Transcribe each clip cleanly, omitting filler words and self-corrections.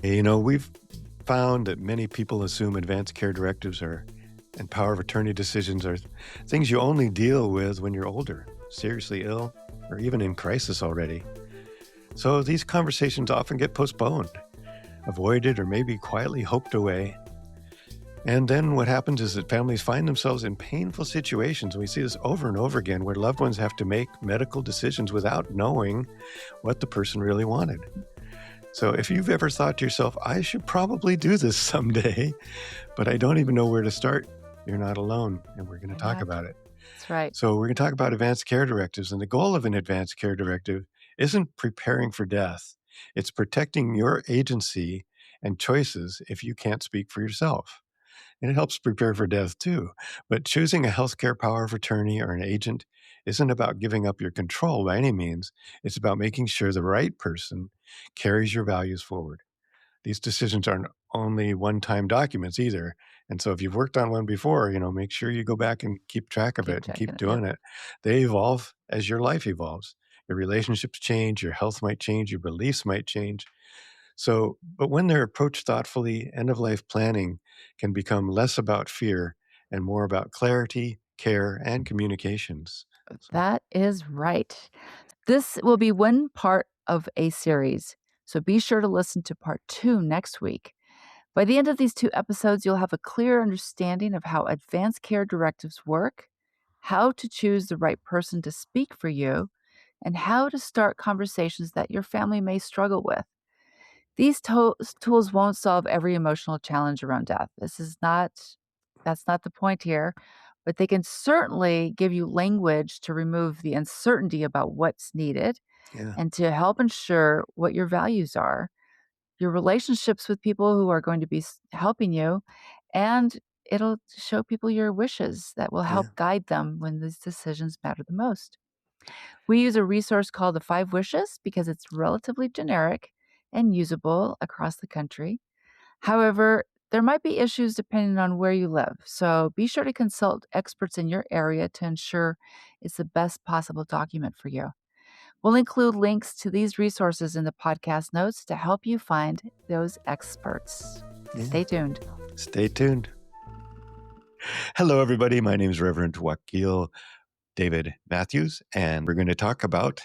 We've found that many people assume advanced care directives and power of attorney decisions are things you only deal with when you're older, seriously ill, or even in crisis already. So these conversations often get postponed, avoided, or maybe quietly hoped away. And then what happens is that families find themselves in painful situations. We see this over and over again where loved ones have to make medical decisions without knowing what the person really wanted. So if you've ever thought to yourself, I should probably do this someday, but I don't even know where to start, you're not alone, and we're going to talk about it. That's right. So we're going to talk about advanced care directives, and the goal of an advanced care directive isn't preparing for death. It's protecting your agency and choices if you can't speak for yourself. And it helps prepare for death too. But choosing a healthcare power of attorney or an agent isn't about giving up your control by any means. It's about making sure the right person carries your values forward. These decisions aren't only one-time documents either. And so if you've worked on one before, make sure you go back and keep track of Keep it and checking keep it. Yep. doing it. They evolve as your life evolves. Your relationships change, your health might change, your beliefs might change. So, but when they're approached thoughtfully, end of life planning can become less about fear and more about clarity, care, and communications. So, That is right. This will be one part of a series, so be sure to listen to part 2 next week. By the end of these 2 episodes, you'll have a clear understanding of how advanced care directives work, how to choose the right person to speak for you, and how to start conversations that your family may struggle with. These tools won't solve every emotional challenge around death. That's not the point here, but they can certainly give you language to remove the uncertainty about what's needed yeah, and to help ensure what your values are, your relationships with people who are going to be helping you, and it'll show people your wishes that will help yeah, guide them when these decisions matter the most. We use a resource called the Five Wishes because it's relatively generic and usable across the country. However, there might be issues depending on where you live, so be sure to consult experts in your area to ensure it's the best possible document for you. We'll include links to these resources in the podcast notes to help you find those experts. yeah. Stay tuned. Stay tuned. Hello, everybody. My name is Reverend Wakil David Matthews, and we're going to talk about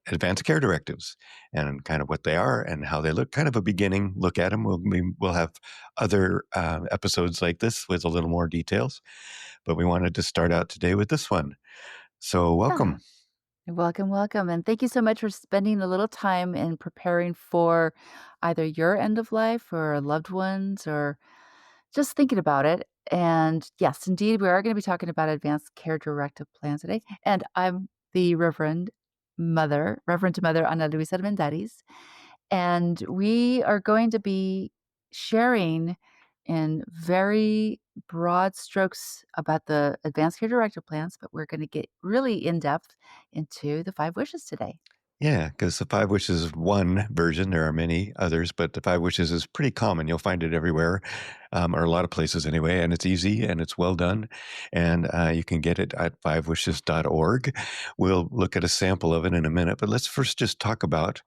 advanced care directives and kind of what they are and how they look, kind of a beginning look at them. We'll have other episodes like this with a little more details, but we wanted to start out today with this one. So Yeah. welcome. Welcome, welcome. And thank you so much for spending a little time in preparing for either your end of life or loved ones or just thinking about it. And yes, indeed, we are going to be talking about advanced care directive plans today. And I'm the Reverend Mother Ana Luisa Mendariz. And we are going to be sharing in very broad strokes about the advanced care directive plans, but we're going to get really in depth into the five wishes today. Yeah, because the Five Wishes is one version. There are many others, but the Five Wishes is pretty common. You'll find it everywhere, or a lot of places anyway, and it's easy and it's well done. And you can get it at fivewishes.org. We'll look at a sample of it in a minute, but let's first just talk about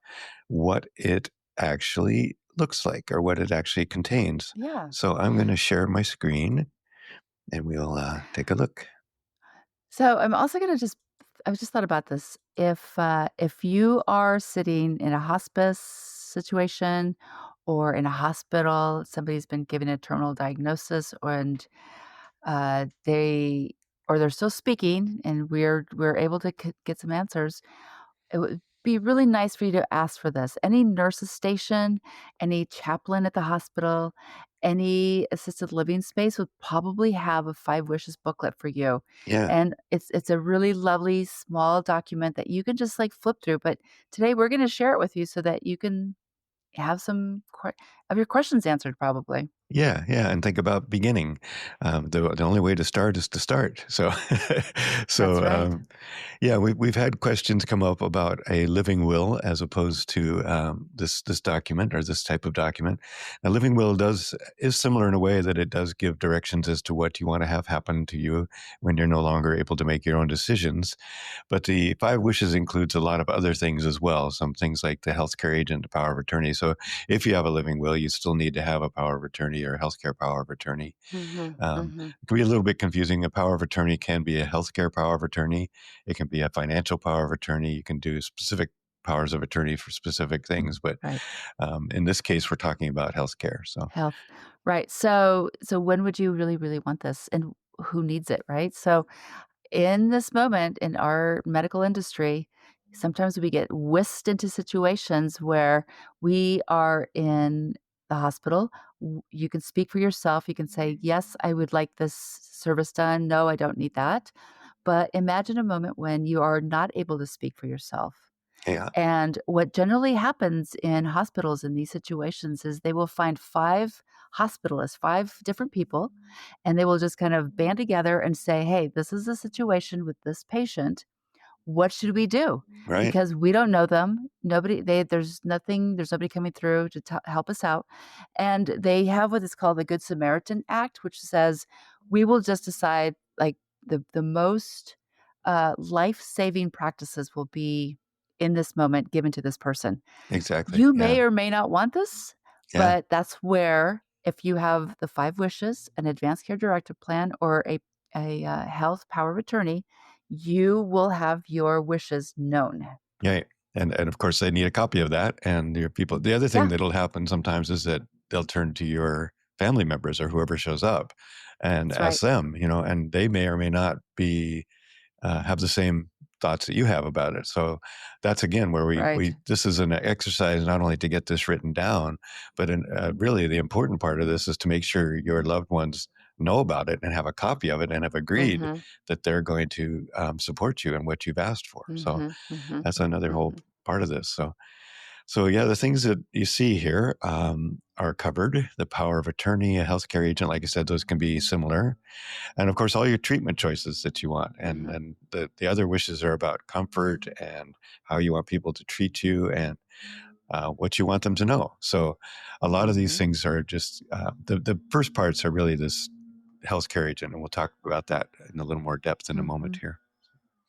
what it actually looks like or what it actually contains. Yeah. So I'm going to share my screen and we'll take a look. So I'm also going to I just thought about this. If you are sitting in a hospice situation or in a hospital, somebody's been given a terminal diagnosis and they or they're still speaking, and we're able to get some answers. It would be really nice for you to ask for this. Any nurse's station, any chaplain at the hospital, any assisted living space would probably have a Five Wishes booklet for you. Yeah. And it's a really lovely small document that you can just like flip through. But today we're going to share it with you so that you can have some of your questions answered probably. Yeah, yeah, and think about beginning. The only way to start is to start. So, That's so right. yeah, we've had questions come up about a living will as opposed to this document or this type of document. A living will is similar in a way that it does give directions as to what you want to have happen to you when you're no longer able to make your own decisions. But the five wishes includes a lot of other things as well. Some things like the healthcare agent, the power of attorney. So if you have a living will, you still need to have a power of attorney or a healthcare power of attorney. Mhm, mhm. It can be a little bit confusing. A power of attorney can be a healthcare power of attorney. It can be a financial power of attorney. You can do specific powers of attorney for specific things. But Right. in this case, we're talking about healthcare. So Health. Right. So when would you really, really want this, and who needs it, right? So in this moment in our medical industry, sometimes we get whisked into situations where we are in the hospital. You can speak for yourself. You can say, yes, I would like this service done. No, I don't need that. But imagine a moment when you are not able to speak for yourself. yeah, And what generally happens in hospitals in these situations is they will find 5 hospitalists, 5 different people, and they will just kind of band together and say, "Hey, this is a situation with this patient. What should we do?" right, Because we don't know them. There's nobody coming through to help us out. And they have what is called the Good Samaritan Act, which says we will just decide like the most life-saving practices will be in this moment given to this person. exactly. You Yeah, may or may not want this, yeah, but that's where if you have the 5 wishes, an advanced care directive plan, or a health power of attorney, you will have your wishes known. yeah. And of course, they need a copy of that. And your people. The other thing Yeah, that'll happen sometimes is that they'll turn to your family members or whoever shows up and that's right. ask them. And they may or may not be have the same thoughts that you have about it. So that's again where Right. we this is an exercise not only to get this written down, but really the important part of this is to make sure your loved ones know about it and have a copy of it and have agreed Mhm. that they're going to support you in what you've asked for. So Mhm. Mhm. that's another whole Mhm. part of this. So yeah, the things that you see here are covered. The power of attorney, a healthcare agent, like I said, those can be similar, and of course all your treatment choices that you want, and Mhm. the other wishes are about comfort and how you want people to treat you and what you want them to know. So a lot of these Mhm. things are just the first parts are really this healthcare agent, and we'll talk about that in a little more depth in a moment Mhm. here.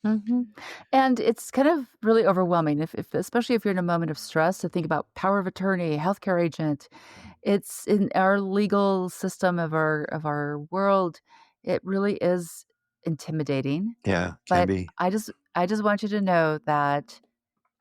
Mhm. And it's kind of really overwhelming if especially if you're in a moment of stress to think about power of attorney, healthcare agent. It's in our legal system of our world, it really is intimidating, Yeah, can but be. I just want you to know that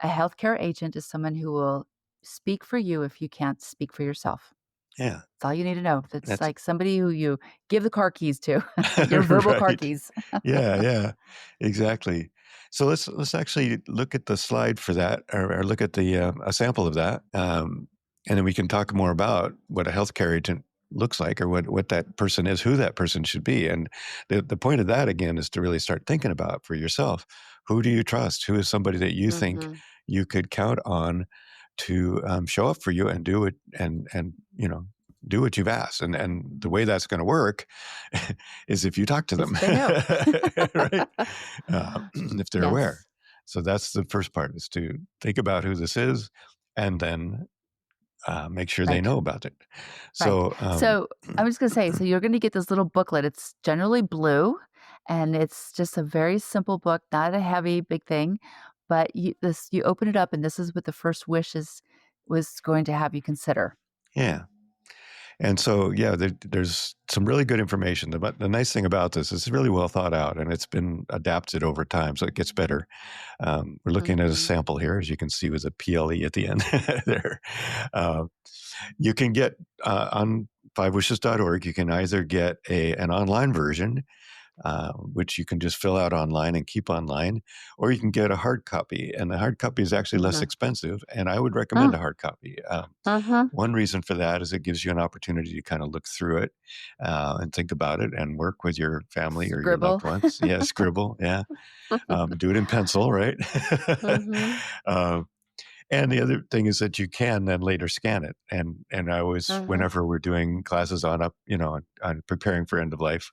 a healthcare agent is someone who will speak for you if you can't speak for yourself. Yeah, That's all you need to know. That's that's like somebody who you give the car keys to, your verbal car right. keys. Yeah, yeah, exactly. So let's actually look at the slide for that, or look at the a sample of that, and then we can talk more about what a healthcare agent looks like, or what that person is, who that person should be. And the point of that again is to really start thinking about for yourself: who do you trust? Who is somebody that you think Mhm. you could count on to show up for you and do it, and do what you've asked. And the way that's going to work is if you talk to Is them, if they know. right? If they're aware. Yes. So that's the first part, is to think about who this is, and then make sure they Right. know about it. Right. So So, I was gonna say, so you're gonna get this little booklet. It's generally blue, and it's just a very simple book, not a heavy, big thing, but you open it up, and this is what the first wish is was going to have you consider. yeah. And so, yeah, there's some really good information. The nice thing about this is it's really well thought out, and it's been adapted over time, so it gets better. We're looking at a Mhm. sample here, as you can see, with a PLE at the end there. Uh, you can get on fivewishes.org, you can either get an online version, which you can just fill out online and keep online, or you can get a hard copy. And the hard copy is actually less Mhm. expensive, and I would recommend Mm. a hard copy. Mhm. One reason for that is it gives you an opportunity to kind of look through it and think about it and work with your family or your Scribble. loved ones. Yeah, scribble. Yeah. Do it in pencil, right? Mhm. um, And the other thing is that you can then later scan it. And I always, Mhm, whenever we're doing classes on up, on preparing for end of life,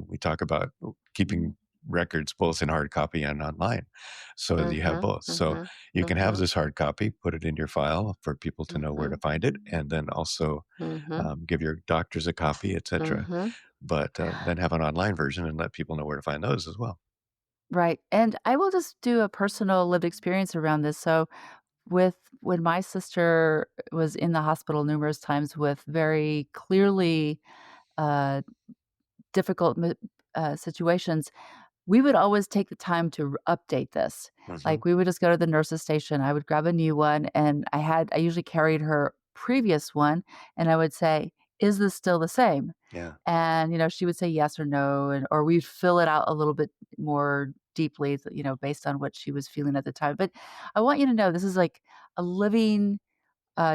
we talk about keeping records both in hard copy and online, so that you have mhm, both. So mhm, you can have mhm, this hard copy, put it in your file for people to know where to mhm, find it, and then also mhm, give your doctors a copy, etc. mhm. But then have an online version and let people know where to find those as well. Right, and I will just do a personal lived experience around this. So, with when my sister was in the hospital numerous times with very clearly, uh, difficult situations, we would always take the time to update this. Hmm. Like, we would just go to the nurse's station, I would grab a new one, and I usually carried her previous one, and I would say, "Is this still the same?" Yeah. And, she would say yes or no, or we'd fill it out a little bit more deeply, based on what she was feeling at the time. But I want you to know this is like a living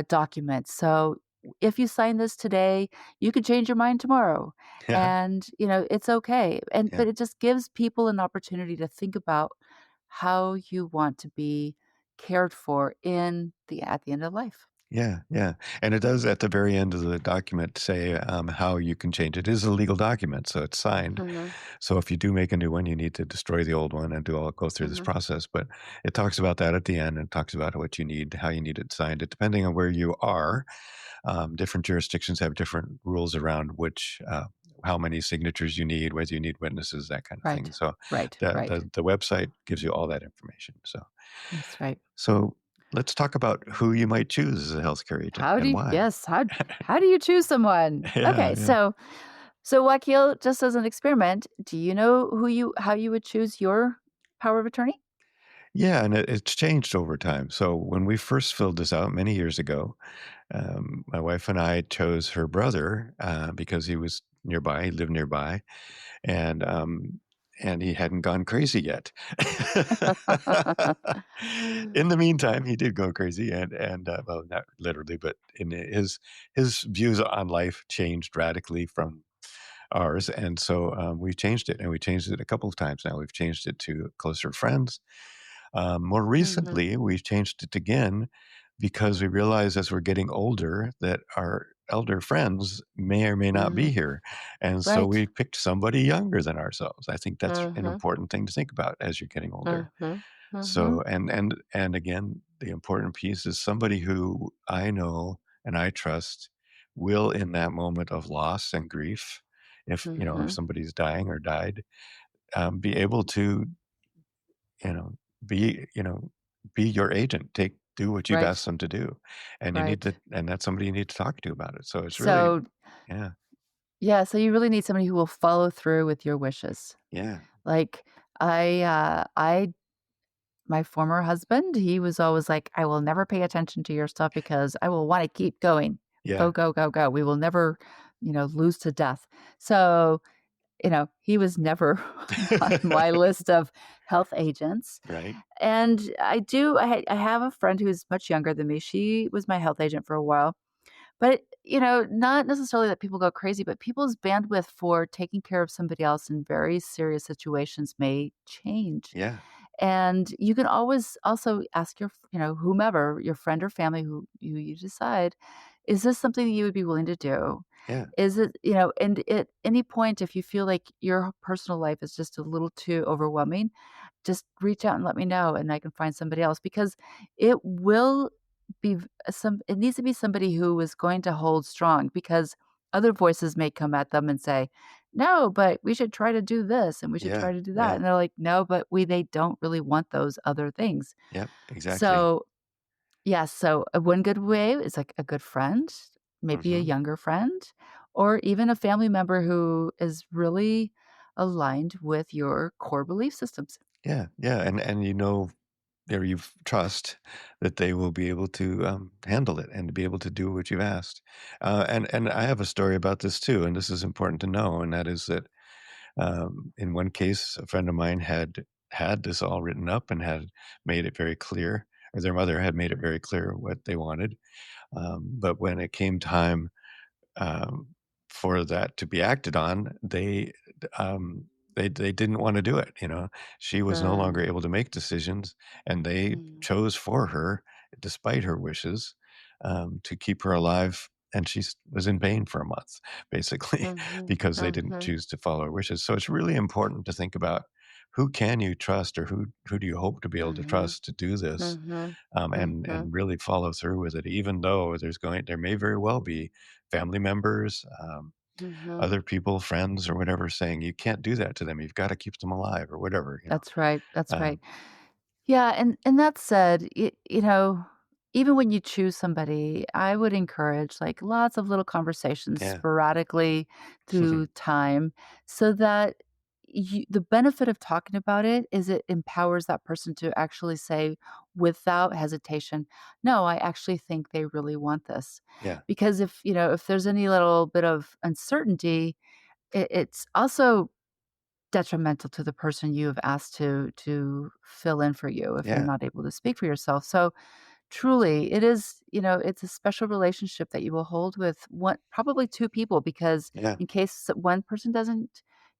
document. So if you sign this today, you could change your mind tomorrow. Yeah. And, it's okay. Yeah. But it just gives people an opportunity to think about how you want to be cared for at the end of life. Yeah, yeah, and it does at the very end of the document say, how you can change it. It is a legal document, so it's signed. Mhm. So if you do make a new one, you need to destroy the old one and go through this Mhm. process, but it talks about that at the end and talks about what you need, how you need it signed. It depending on where you are, different jurisdictions have different rules around how many signatures you need, whether you need witnesses, that kind of thing. Right. So Right. Right. the website gives you all that information. That's right. So let's talk about who you might choose as a healthcare agent How do and you why. yes, how do you choose someone? Yeah, Okay, yeah. so Wakil, just as an experiment, do you know how you would choose your power of attorney? Yeah, and it's changed over time. So when we first filled this out many years ago, my wife and I chose her brother because he was nearby. He lived nearby, and he hadn't gone crazy yet. In the meantime, he did go crazy, and well, not literally, but in his views on life changed radically from ours, and so we changed it, and we changed it a couple of times now. We've changed it to closer friends. More Mhm, recently, we've changed it again because we realize as we're getting older that our elder friends may or may not be mhm, here. And so right. we picked somebody younger than ourselves. I think that's an Mhm, important thing to think about as you're getting older. mhm, mhm, So, and again, the important piece is somebody who I know and I trust will, in that moment of loss and grief, if mhm, somebody's dying or died, be able to you know, be be your agent. Do what you've right, asked them to do, and right. that's somebody you need to talk to about it. So it's really, So, yeah, yeah, so you really need somebody who will follow through with your wishes. yeah, Like, I my former husband, he was always like, "I will never pay attention to your stuff because I will wanna keep going. Go, yeah, go, go, go. We will never, lose to death." So, he was never on my list of health agents. right, And I have a friend who's much younger than me. She was my health agent for a while. But, not necessarily that people go crazy, but people's bandwidth for taking care of somebody else in very serious situations may change. yeah, And you can always also ask whomever, your friend or family who you decide, is this something that you would be willing to do? yeah, Is it, and at any point, if you feel like your personal life is just a little too overwhelming, just reach out and let me know and I can find somebody else because it will it needs to be somebody who is going to hold strong because other voices may come at them and say, "No, but we should try to do this and we should try yeah, to do that." yeah, And they're like, "No, but they don't really want those other things." yep, exactly. So, yeah, so one good way is like a good friend, maybe a Hmm. younger friend, or even a family member who is really aligned with your core belief systems. Yeah, yeah, and there you trust that they will be able to handle it and to be able to do what you've asked. And I have a story about this too, and this is important to know, and that is that in one case, a friend of mine had this all written up and had made it very clear, or their mother had made it very clear what they wanted. But when it came time um, for that to be acted on, um, they didn't want to do it. She was no Mm, longer able to make decisions, and they mm, chose for her. despite her wishes, to keep her alive. And was in pain for a month, basically, Mhm. because they didn't Mhm. choose to follow her wishes. So it's really important to think about who can you trust, or who do you hope to be able to Mhm. trust to do this, Mhm. and Mhm. really follow through with it, even though there may very well be family members, Mhm. other people, friends, or whatever, saying you can't do that to them. You've got to keep them alive, or whatever. That's right. That's right. Um, Yeah, and that said, even when you choose somebody, I would encourage like lots of little conversations yeah, sporadically through time so that the benefit of talking about it is it empowers that person to actually say without hesitation, no, I actually think they really want this. yeah, Because if there's any little bit of uncertainty, it's also detrimental to the person you have asked to fill in for you if you're yeah, not able to speak for yourself. So truly, it is, it's a special relationship that you will hold with one, probably two people, because yeah, in case one person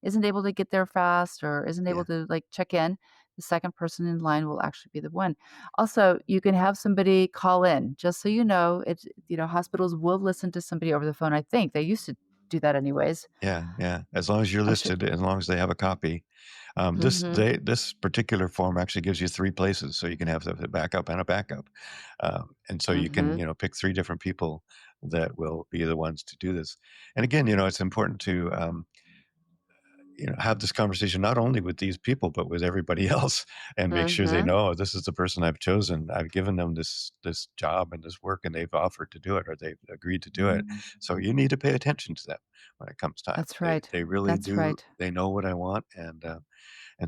isn't able to get there fast or isn't able yeah, to like check in, the second person in line will actually be the one. Also, you can have somebody call in, just so you know, hospitals will listen to somebody over the phone. I think they used to do that anyways. yeah, yeah. As long as you're I'm sure. listed, as long as they have a copy. Mhm. This particular form actually gives you 3 places, so you can have the backup and a backup. And so you can, Mhm. pick 3 different people that will be the ones to do this. And again, it's important to, have this conversation not only with these people, but with everybody else, and make sure they Mhm. know this is the person I've chosen. I've given them this job and this work, and they've offered to do it, or they've agreed to do it. So you need to pay attention to them when it comes time. That's They right. they really That's do. right. They know what I want, and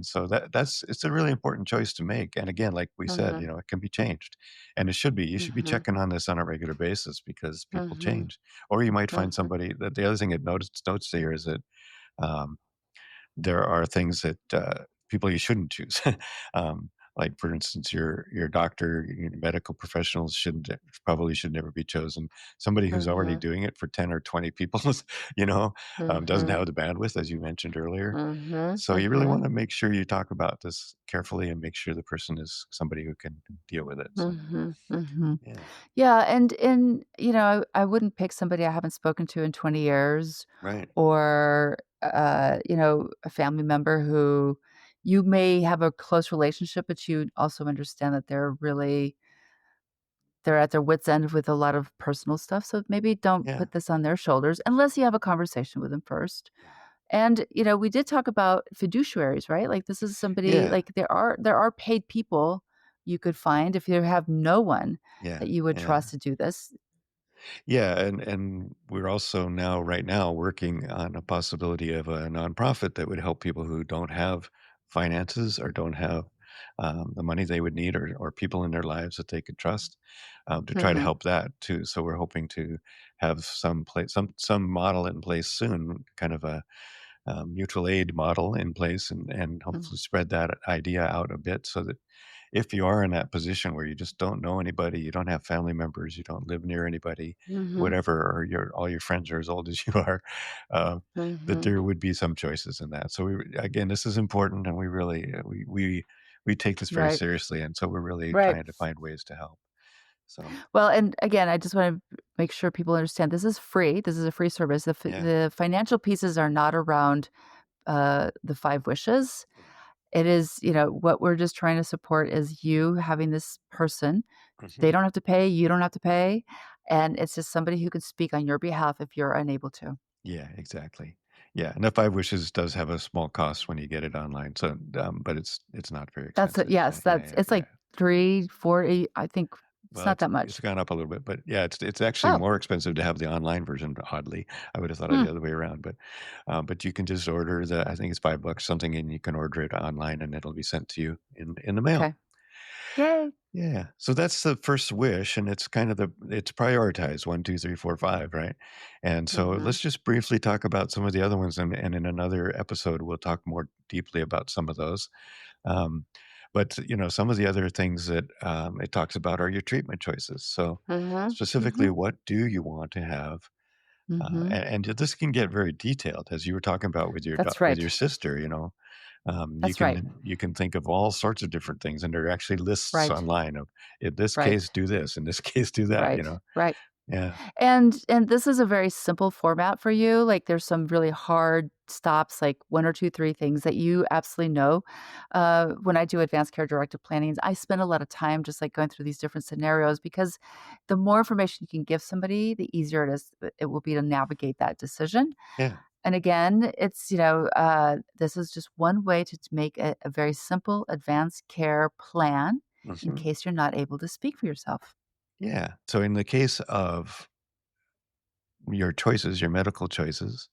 so it's a really important choice to make. And again, like we said, Mhm. it can be changed, and it should be. You should be Mhm. checking on this on a regular basis because people Mhm. change, or you might find Mhm. somebody. That the other thing it notes here is that. Um, there are things that people you shouldn't choose. Like for instance, your doctor, your medical professionals should never be chosen. Somebody who's already Mhm. doing it for 10 or 20 people, doesn't Mhm. have the bandwidth, as you mentioned earlier. Mhm. So you really Mhm. want to make sure you talk about this carefully and make sure the person is somebody who can deal with it. So Mhm. Mhm. yeah, Yeah, and I wouldn't pick somebody I haven't spoken to in 20 years right. or a family member who you may have a close relationship, but you also understand that they're at their wits' end with a lot of personal stuff. So maybe don't Yeah, put this on their shoulders unless you have a conversation with them first. yeah, And, we did talk about fiduciaries, right? Like this is somebody yeah, like there are paid people you could find if you have no one yeah, that you would yeah. trust to do this. Yeah, and we're also right now working on a possibility of a nonprofit that would help people who don't have finances or don't have the money they would need, or people in their lives that they could trust, to try to Mhm. help that too. So we're hoping to have some model in place soon, kind of a mutual aid model in place, and Mm. hopefully spread that idea out a bit so that if you are in that position where you just don't know anybody, you don't have family members, you don't live near anybody, Mhm. whatever, or all your friends are as old as you are, uh, that Mhm. there would be some choices in that. So again, this is important, and we really we take this very Right. seriously, and so we're really Right. trying to find ways to help. So Well, and again, I just wanna make sure people understand this is free. This is a free service. yeah, The financial pieces are not around, the 5 wishes. yeah, It is, what we're just trying to support is you having this person. They hmm, don't have to pay, you don't have to pay, and it's just somebody who could speak on your behalf if you're unable to. yeah, exactly. Yeah, and the Five Wishes does have a small cost when you get it online. So, but it's not very That's it. expensive. Yes, Yeah, that's yeah, it's yeah. like 3, 40. I think it's Well, not that it's much. gone up a little bit, but yeah, it's actually Oh, more expensive to have the online version, oddly. I would have thought it hmm, the other way around, but you can just order I think it's $5 something, and you can order it online, and it'll be sent to you in the mail. okay. Yay. Yeah. So that's the first wish, and it's prioritized 1, 2, 3, 4, 5, right? And so Mhm, let's just briefly talk about some of the other ones, and in another episode, we'll talk more deeply about some of those. Um, but some of the other things that it talks about are your treatment choices. So mhm, specifically, mhm, what do you want to have? mhm. And this can get very detailed, as you were talking about with That's with your right. sister. That's right. You can think of all sorts of different things, and there are actually lists Right. online of, in this case, Right. do this, in this case, do that. Right. Right. Yeah, And this is a very simple format for you, like, there's some really hard stops, like 1 or 2, 3 things that you absolutely know. When I do advanced care directive planning, I spend a lot of time just, like, going through these different scenarios because the more information you can give somebody, the easier it will be to navigate that decision. yeah. And again, it's, this is just one way to make a very simple advanced care plan in Hmm. case you're not able to speak for yourself. Yeah. So in the case of your choices, your medical choices,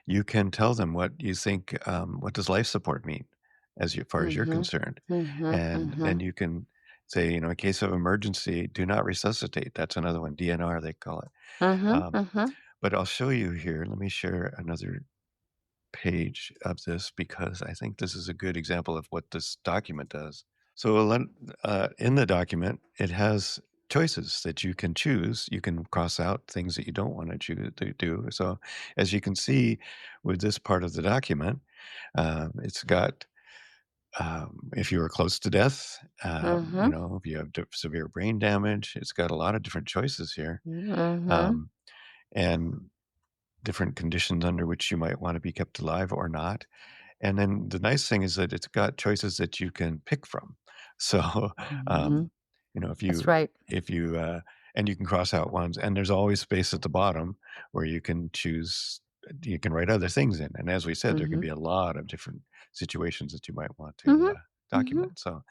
you can tell them what you think, what does life support mean far as you're Mhm. concerned? Mhm, And then mhm. you can say, in case of emergency, do not resuscitate. That's another one, DNR, they call it. Mhm, Um, mhm. but I'll show you here. Let me share another page of this because I think this is a good example of what this document does. So in the document, it has choices that you can choose. You can cross out things that you don't want to choose to do. So as you can see with this part of the document, it's got if you are close to death, Mhm. if you have severe brain damage, it's got a lot of different choices here, Mhm. um, and different conditions under which you might want to be kept alive or not. And then the nice thing is that it's got choices that you can pick from. So, um, Mhm. you know, That's right. if you, and you can cross out ones, and there's always space at the bottom where you can choose, you can write other things in. And as we said, there can Mhm. be a lot of different situations that you might want to Mhm. Mhm. document. So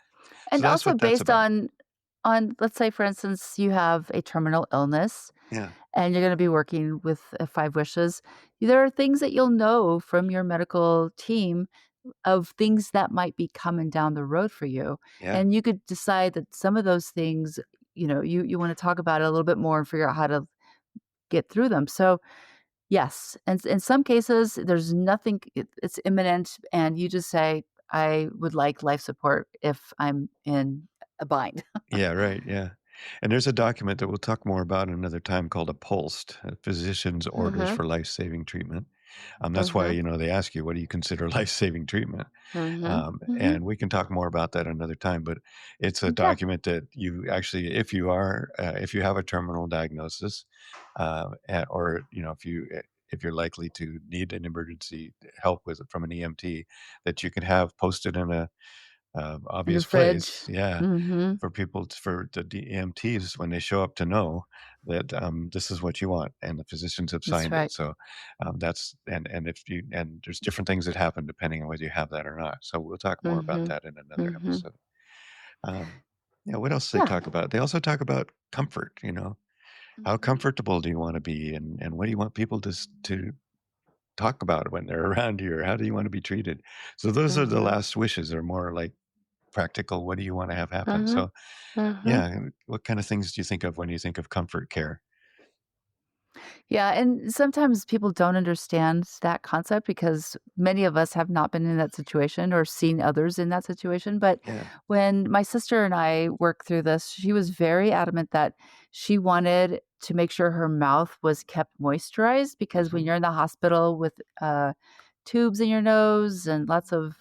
And that's also what that's based about. on let's say, for instance, you have a terminal illness Yeah. and you're gonna be working with, 5 wishes. There are things that you'll know from your medical team of things that might be coming down the road for you, Yeah. and you could decide that some of those things, you wanna talk about it a little bit more and figure out how to get through them. So, yes, and in some cases, there's nothing it's imminent, and you just say, "I would like life support if I'm in a bind." Yeah, right, yeah. And there's a document that we'll talk more about another time called a POLST, a Physician's Orders Mhm, for Life-Saving Treatment. That's why, mhm, they ask you, what do you consider life-saving treatment? mhm, mhm. And we can talk more about that another time, but it's a Yeah, document that you actually, if you have a terminal diagnosis, or, if you're likely to need an emergency help with from an EMT, that you can have posted in a in the obvious fridge. place, yeah, Mhm. for the EMTs when they show up to know that this is what you want, and the physicians have That's signed it. right. So that's and if you and there's different things that happen depending on whether you have that or not. So we'll talk more about Mhm, that in another mhm. episode. Um, yeah, what else do they Yeah. talk about? They also talk about comfort. How Mhm. comfortable do you want to be, and what do you want people to talk about when they're around you, or how do you want to be treated? So those are the Mhm. last wishes, are more like practical, what do you wanna have happen? Mhm. So, Mhm. yeah, and what kind of things do you think of when you think of comfort care? Yeah, and sometimes people don't understand that concept because many of us have not been in that situation or seen others in that situation. But Yeah. when my sister and I worked through this, she was very adamant that she wanted to make sure her mouth was kept moisturized because when Mhm. you're in the hospital with tubes in your nose and lots of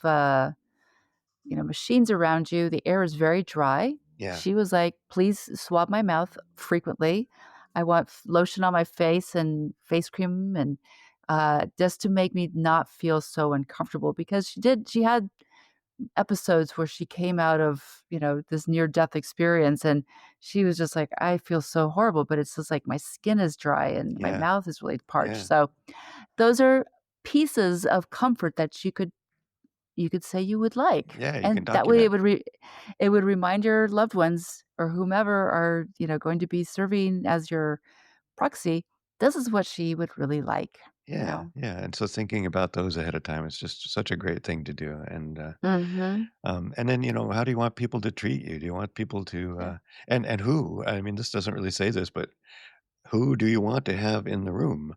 machines around you, the air is very dry. Yeah. She was like, "Please swab my mouth frequently. I want lotion on my face and face cream and just to make me not feel so uncomfortable because she had episodes where she came out of, this near death experience and she was just like, I feel so horrible, but it's just like my skin is dry and my Yeah. mouth is really parched. Yeah. So those are pieces of comfort that you could say you would like, Yeah, you can and that way document. it would remind your loved ones or whomever are, going to be serving as your proxy, this is what she would really like, you Yeah, know? yeah, and so thinking about those ahead of time is just such a great thing to do, Mhm. and then, how do you want people to treat you? Do you want people to, Yeah, and who? I mean, this doesn't really say this, but who do you want to have in the room?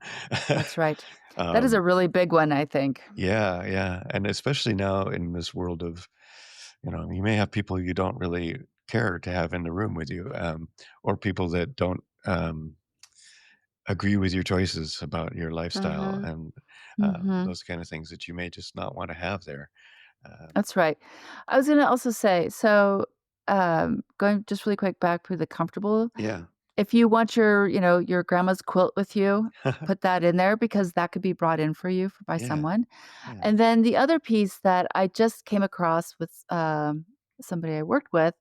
that's right. That is a Um really big one, I think. Yeah, yeah, and especially now in this world of, you may have people you don't really care to have in the room with you, or people that don't agree with your choices about your lifestyle, Mhm. and Mhm. those kind of things that you may just not want to have there. Uh, That's right. I was gonna also say, so, going just really quick back to the comfortable, yeah. if you want your grandma's quilt with you, put that in there because that could be brought in for you by Yeah. someone. Yeah. And then the other piece that I just came across with, somebody I worked with,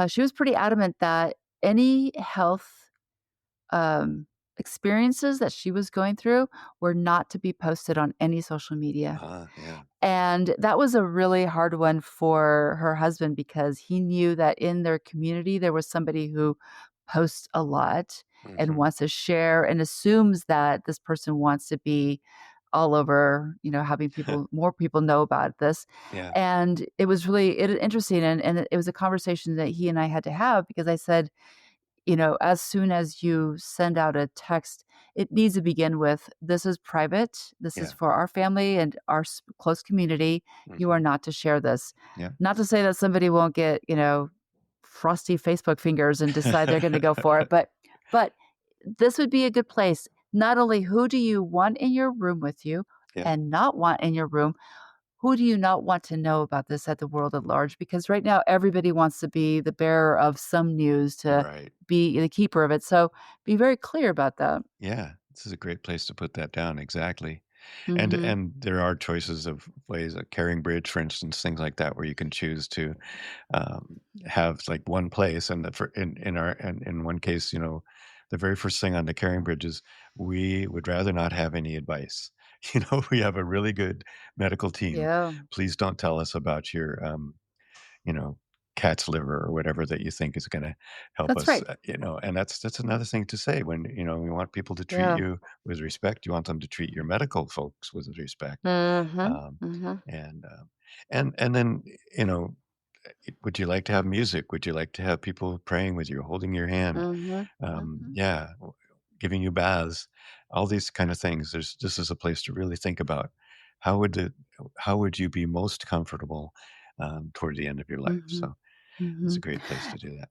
she was pretty adamant that any health, um, experiences that she was going through were not to be posted on any social media. Yeah. And that was a really hard one for her husband because he knew that in their community, there was somebody who posts a lot and Hmm. wants to share and assumes that this person wants to be all over, having more people know about this. Yeah. And it was really interesting. And it was a conversation that he and I had to have because I said, as soon as you send out a text, it needs to begin with, "This is private. This is Yeah. for our family and our close community. You are Hmm. not to share this." Yeah. Not to say that somebody won't get, frosty Facebook fingers and decide they're going to go for it, but this would be a good place. Not only who do you want in your room with you Yeah. and not want in your room, who do you not want to know about this at the world at large? Because right now, everybody wants to be the bearer of some news to Right. be the keeper of it. So be very clear about that. Yeah. This is a great place to put that down. Exactly. Mhm. And there are choices of ways, like carrying bridge, for instance, things like that, where you can choose to have like one place. And in one case, the very first thing on the carrying bridge is we would rather not have any advice. We have a really good medical team. Yeah. Please don't tell us about your you know, cat's liver or whatever that you think is gonna help That's us, right. and that's another thing to say when, we want people to treat Yeah. you with respect. You want them to treat your medical folks with respect. Mhm. Um, Mhm. and, and then, you know, would you like to have music? Would you like to have people praying with you, holding your hand? Mhm. Mhm. Yeah, giving you baths, all these kind of things. This is a place to really think about how would it, how would you be most comfortable toward the end of your life? Mhm. So it's a Mhm. great place to do that.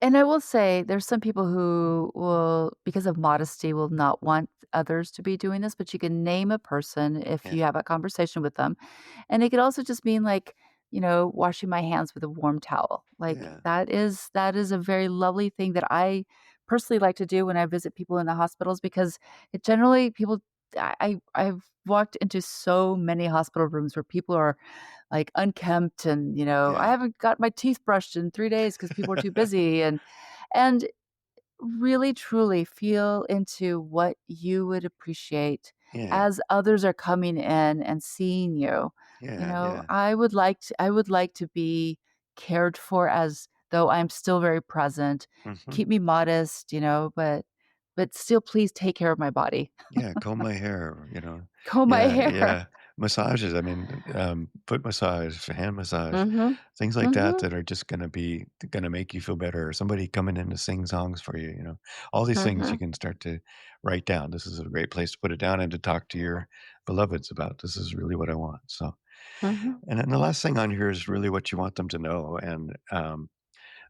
And I will say there's some people who will, because of modesty, will not want others to be doing this, but you can name a person if Yeah, you have a conversation with them. And it could also just mean like, washing my hands with a warm towel. Like yeah, that is a very lovely thing that I personally like to do when I visit people in the hospitals because it generally people I've walked into so many hospital rooms where people are like unkempt and, I yeah, haven't got my teeth brushed in 3 days because people are too busy and really truly feel into what you would appreciate yeah, as others are coming in and seeing you. yeah, yeah. I would like to be cared for as though I'm still very present. Hmm. Keep me modest, but still please take care of my body. Yeah, comb my hair, Comb my Yeah, hair. yeah. Massages, I mean, foot massage, hand massage, Mhm. things like that Mhm. that are just gonna make you feel better, or somebody coming in to sing songs for you, All these things you Mhm. can start to write down. This is a great place to put it down and to talk to your beloveds about, "This is really what I want." So, Mhm. and then the last thing on here is really what you want them to know, and,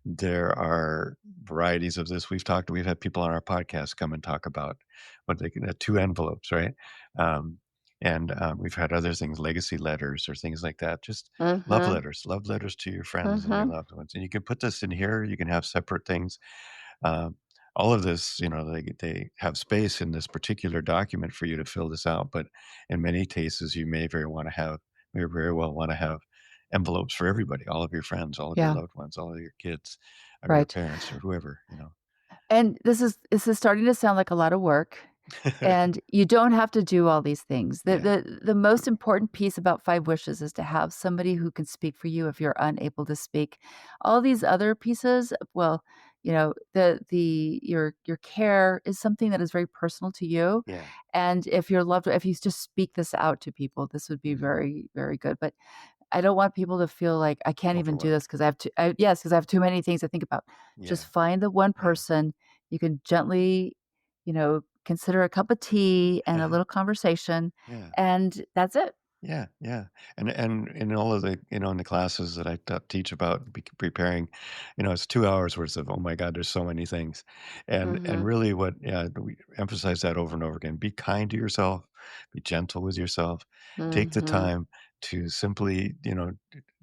there are varieties of this. We've had people on our podcast come and talk about what they can, 2 envelopes, right? Um, and, we've had other things, legacy letters or things like that, just Mhm. love letters to your friends and your Mhm. loved ones. And you can put this in here, you can have separate things. Um, all of this, they have space in this particular document for you to fill this out, but in many cases, you may very well wanna have envelopes for everybody, all of your friends, all of your Yeah, loved ones, all of your kids, or your right. parents, or whoever. And this is starting to sound like a lot of work, and you don't have to do all these things. The Yeah, the the most important piece about 5 wishes is to have somebody who can speak for you if you're unable to speak. All these other pieces, well, your care is something that is very personal to you, yeah, and if you just speak this out to people, this would be mhm, very, very good, but I don't want people to feel like, "I can't even do this overwhelmed. because I have too many things to think about." Just Yeah, find the one yeah, person you can gently, consider a cup of tea and a little conversation, yeah. and that's it. Yeah, yeah, and in all of the in the classes that I teach about preparing, it's 2 hours worth of, oh my God, there's so many things, and Mhm. really what, yeah, we emphasize that over and over again. Be kind to yourself, be gentle with yourself, take the Mhm. time to simply,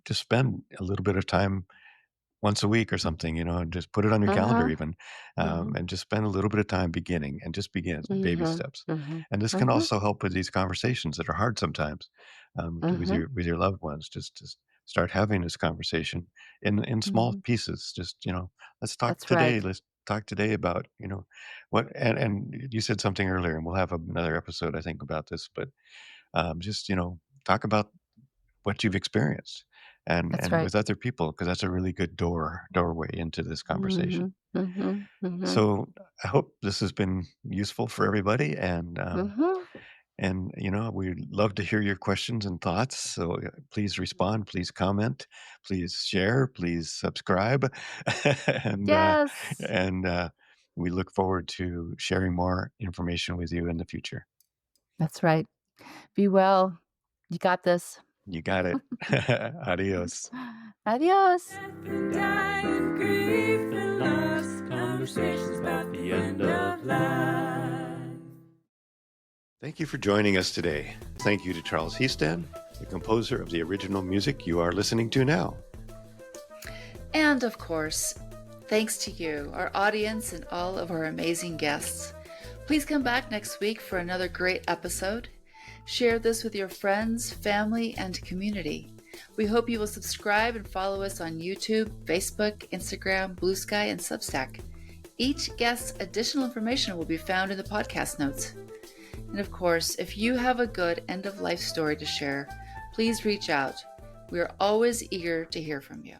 just spend a little bit of time once a week or something, and just put it on your calendar Uh-huh. even, Mhm. and just spend a little bit of time beginning and just begin baby Mhm. steps. Mhm. And this can Mhm. also help with these conversations that are hard sometimes, with Mhm. your loved ones. Just start having this conversation in small Mhm. pieces. Just let's talk That's today. right. Let's talk today about what. And you said something earlier, and we'll have another episode I think about this. But just talk about what you've experienced That's and right. with other people, because that's a really good doorway into this conversation. Mhm. Mhm. Mhm. So I hope this has been useful for everybody, Mhm. and we'd love to hear your questions and thoughts. So please respond, please comment, please share, please subscribe, and Yes. and we look forward to sharing more information with you in the future. That's right. Be well. You got this. You got it. Adios. Adios. Death and dying, grief and loss, conversations about the end of life. Thank you for joining us today. Thank you to Charles Heaston, the composer of the original music you are listening to now. And of course, thanks to you, our audience, and all of our amazing guests. Please come back next week for another great episode. Share this with your friends, family, and community. We hope you will subscribe and follow us on YouTube, Facebook, Instagram, Blue Sky, and Substack. Each guest's additional information will be found in the podcast notes. And of course, if you have a good end-of-life story to share, please reach out. We are always eager to hear from you.